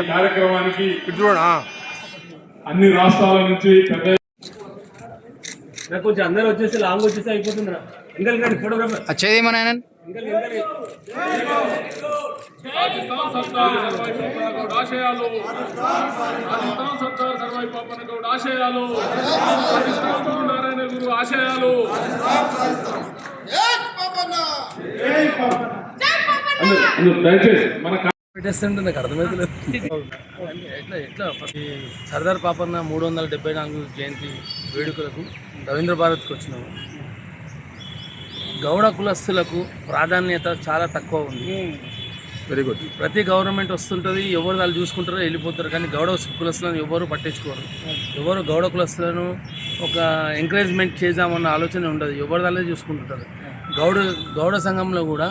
కార్యక్రమానికి అన్ని రాష్ట్రాల నుంచి పెద్ద కొంచెం అందరూ వచ్చేసి లాంగ్ వచ్చేసి అయిపోతుందిరా ఇంకా ఫోటోగ్రాఫర్ వచ్చేదేమన్నా రాజస్థాన్ సర్దార్ సర్వాయి ఆశయాలు రాజస్థాన్ సర్దార్ సర్వాయి పాపన్న గౌడ్ ఆశయాలు రాజస్థాన్ నారాయణ గురు ఆశయాలు దయచేసి మన పెట్టేస్తుంటే నాకు అర్థమవుతలేదు. ఎట్లా సర్దార్ పాపన్న 374 జయంతి వేడుకలకు రవీంద్ర భారత్కి వచ్చినాము. గౌడ కులస్తులకు ప్రాధాన్యత చాలా తక్కువ ఉంది. Very good. ప్రతి గవర్నమెంట్ వస్తుంటుంది, ఎవరు వాళ్ళు చూసుకుంటారో వెళ్ళిపోతారు, కానీ గౌడ కులస్తులను ఎవరు పట్టించుకోరు. ఎవరు గౌడ కులస్తులను ఒక ఎంకరేజ్మెంట్ చేద్దామన్న ఆలోచన ఉండదు, ఎవరు వాళ్ళే చూసుకుంటుంటారు. గౌడ సంఘంలో కూడా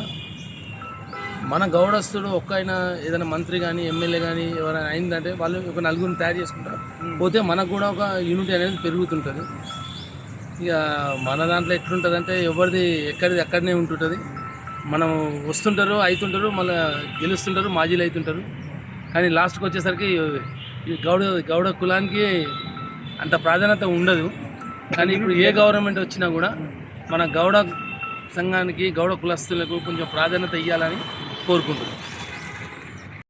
మన గౌడస్తుడు ఒక్కైనా ఏదైనా మంత్రి కానీ ఎమ్మెల్యే కానీ ఎవరైనా అయిందంటే వాళ్ళు ఒక నలుగురిని తయారు చేసుకుంటారు, పోతే మనకు కూడా ఒక యూనిటీ అనేది పెరుగుతుంటుంది. ఇక మన దాంట్లో ఎట్లుంటుందంటే ఎవరిది ఎక్కడిది అక్కడనే ఉంటుంటుంది. మనం వస్తుంటారు, అవుతుంటారు, మళ్ళీ గెలుస్తుంటారు, మాజీలు అవుతుంటారు, కానీ లాస్ట్కి వచ్చేసరికి ఈ గౌడ కులానికి అంత ప్రాధాన్యత ఉండదు. కానీ ఇప్పుడు ఏ గవర్నమెంట్ వచ్చినా కూడా మన గౌడ సంఘానికి గౌడ కులస్తులకు కొంచెం ప్రాధాన్యత ఇవ్వాలని కోరుకుంటున్నాం.